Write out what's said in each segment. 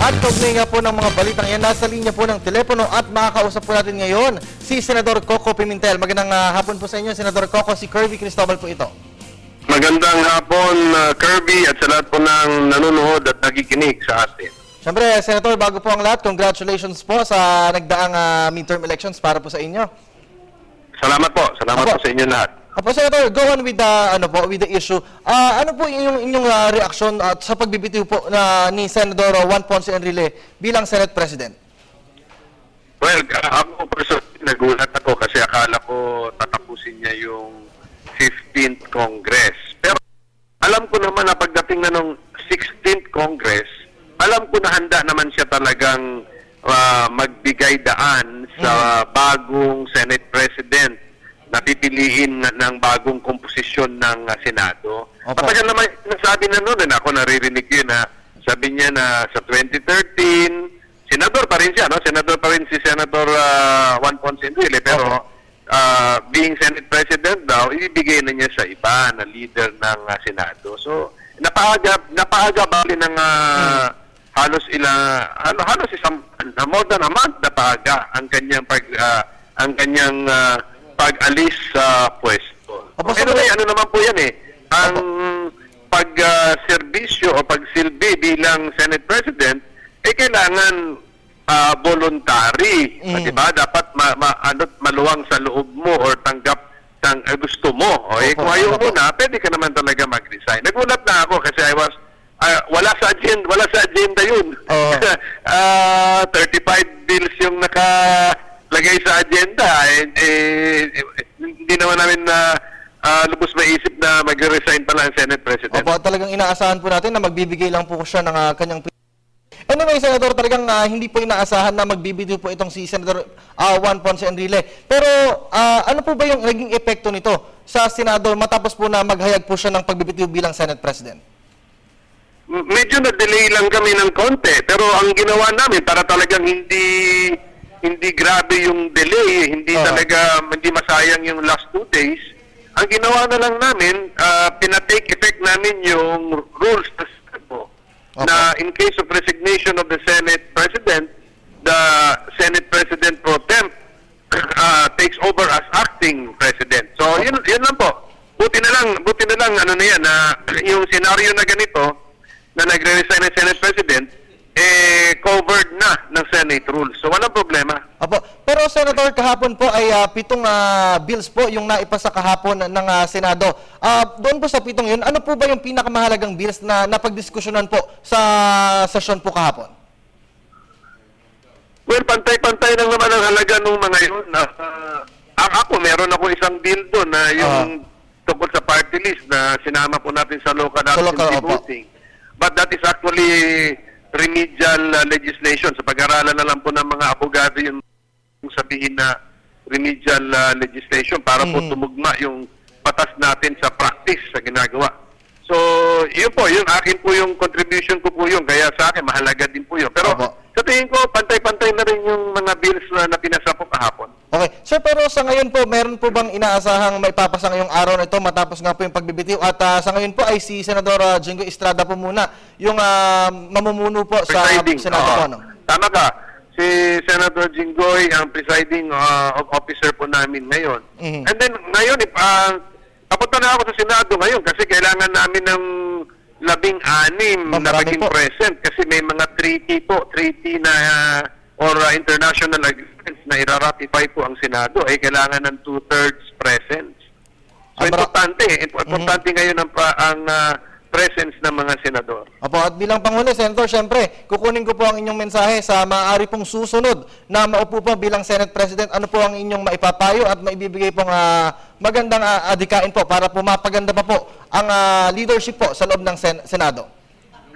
At kaugnay nga po ng mga balitang yan, nasa linya po ng telepono at makakausap po natin ngayon si Senador Coco Pimentel. Magandang hapon po sa inyo, Senador Coco. Si Kirby Cristobal po ito. Magandang hapon, Kirby, at sa lahat po ng nanonood at nakikinig sa atin. Siyempre, Senator, bago po ang lahat, congratulations po sa nagdaang midterm elections para po sa inyo. Salamat po po sa inyo lahat. Apo, Senator, go on with the issue. Ano po inyong reaksyon at sa pagbibitiw po ni Senador Juan Ponce Enrile bilang Senate President? Well, ako personally nagulat ako kasi akala ko tatapusin niya yung 15th Congress. Pero alam ko naman na pagdating na ng 16th Congress, alam ko na handa naman siya talagang magbigay daan sa bagong Senate President na pipiliin ng bagong komposisyon ng Senado. Kapag naman nasabi na noon, ako naririnig yun na sabi niya na sa 2013, senador pa rin siya, no? Senador pa rin si Senator Juan Ponce Enrile, pero being Senate President daw, ibibigay na niya sa iba na leader ng Senado. So, napaaga bali ng halos isang more than a month napaaga ang kanyang pag-alis sa pwesto. Anyway, ano naman po yan ang pag-serbisyo o pagsilbi bilang Senate President kailangan voluntary, di ba? Dapat maluwang sa loob mo or gusto mo. Kung ayaw mo na, pwede ka naman talaga mag-resign. Nagulat na ako kasi wala sa agenda yun. 35 bills yung nakalagay sa agenda. Hindi naman namin lubos maisip na mag-resign pala ang Senate President. Opo, talagang inaasahan po natin na magbibigay lang po siya ng kanyang... Anyway, Senator, talagang hindi po inaasahan na magbibitiw po itong si Senator Juan Ponce Enrile. Pero ano po ba yung naging epekto nito sa Senado matapos po na maghayag po siya ng pagbibitiw bilang Senate President? Medyo na-delay lang kami ng konti, pero ang ginawa namin para talagang hindi grabe yung delay, hindi masayang yung last 2 days. Ang ginawa na lang namin, pinatake effect namin yung rules na in case of resignation of the Senate President, the Senate President pro temp takes over as acting President. So yun lang po. Buti na lang ano na yan, yung scenario na ganito, na nagre-resign ng Senate President, covered na ng Senate rules. So, walang problema. Apo. Pero, Senator, kahapon po ay 7 bills po yung naipasa kahapon ng Senado. Doon po sa 7 yun, ano po ba yung pinakamahalagang bills na napagdiskusyonan po sa sesyon po kahapon? Well, pantay-pantay lang naman ang halaga ng mga yun. Meron ako isang bill doon na yung tungkol sa party list na sinama po natin sa local absentee voting. But that is actually remedial legislation. Sa pag-aralan na lang po ng mga abogado yung sabihin na remedial legislation para po tumugma yung batas natin sa practice sa ginagawa. So, yun po, yung akin po yung contribution ko po yun. Kaya sa akin, mahalaga din po yun. Pero sa tingin ko, pantay-pantay na rin yung mga bills na pinasa po kahapon. Okay. Sir, pero sa ngayon po, meron po bang inaasahang maipapasa ngayong araw na ito matapos nga po yung pagbibitiw? At sa ngayon po ay si Senador Jinggoy Estrada po muna yung mamumuno po sa Senado po. No? Tama ka. Si Senator Jinggoy ang presiding officer po namin ngayon. And then ngayon, papunta na ako sa Senado ngayon kasi kailangan namin ng 16 na maging present kasi may mga treaty na or international agreements na ira-ratify po ang Senado, kailangan ng 2/3 presence. So, importante ngayon ang presence ng mga senador. Apo, at bilang Pangulo, Senator, syempre, kukunin ko po ang inyong mensahe sa maaari pong susunod na maupo po bilang Senate President. Ano po ang inyong maipapayo at maibibigay pong magandang adikain po para po mapaganda pa po ang leadership po sa loob ng Senado?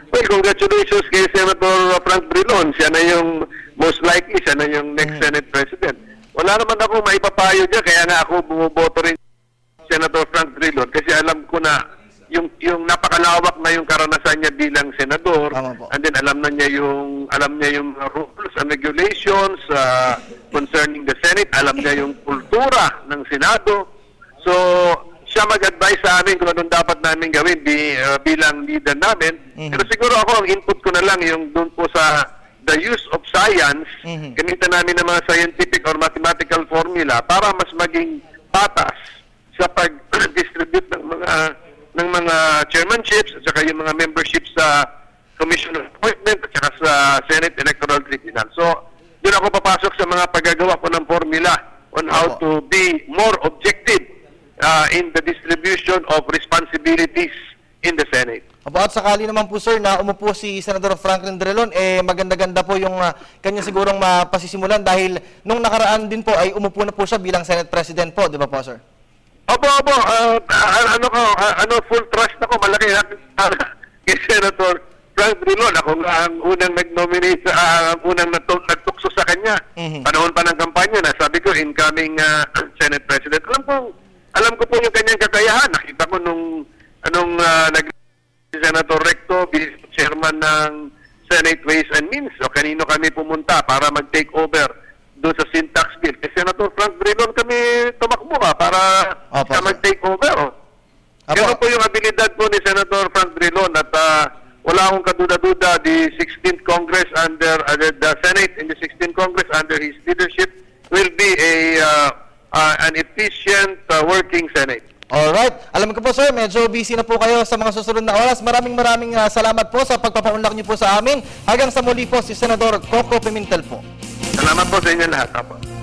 Well, congratulations kay Senator Frank Drilon. Siya na yung most likely, siya na yung next Senate President. Wala naman ako maipapayo dyan, kaya nga ako bumuboto rin Senator Frank Drilon kasi alam ko na yung napakalawak na yung karanasan niya bilang senador, and then alam niya yung rules and regulations concerning the Senate, alam niya yung kultura ng Senado. So, siya mag-advise sa amin kung anong dapat namin gawin bilang leader namin. Pero siguro ako, ang input ko na lang yung doon po sa the use of science, Mhm. gamitan namin ng mga scientific or mathematical formula para mas maging patas sa pag-distribute ng mga chairmanships at saka yung mga memberships sa Commission of Appointment at saka sa Senate Electoral Tribunal. So, doon ako papasok sa mga paggagawa ko ng formula on how Opo. to be more objective in the distribution of responsibilities in the Senate. Opo, at sakali naman po sir na umupo si Senador Franklin Drilon, maganda-ganda po yung kanya sigurong mapasisimulan dahil nung nakaraan din po ay umupo na po siya bilang Senate President po, di ba po sir? Opo. Full trust ako. Malaki kay Senator Frank Drilon. Ako nga ang unang nag-nominate, ang unang nagtukso sa kanya. Mhm. Panahon pa ng kampanya na sabi ko, incoming Senate President. Alam ko po yung kanyang kakayahan. Nakita ko nung si Senator Recto, chairman ng Senate Ways and Means. So kanino kami pumunta para mag-take over doon sa syntax bill. Kay Senator Frank Drilon kami tumakbo para Opo, siya sir. mag-take over. Opo. Ganun po yung abilidad po ni Senator Frank Drilon at wala akong kaduda-duda the 16th Congress under the Senate in the 16th Congress under his leadership will be an efficient working Senate. Alright. Alam ko po sir, medyo busy na po kayo sa mga susunod na oras. Maraming salamat po sa pagpapaunlak niyo po sa amin. Hanggang sa muli po si Senador Coco Pimentel po. Salamat po sa inyo lahat. Apo.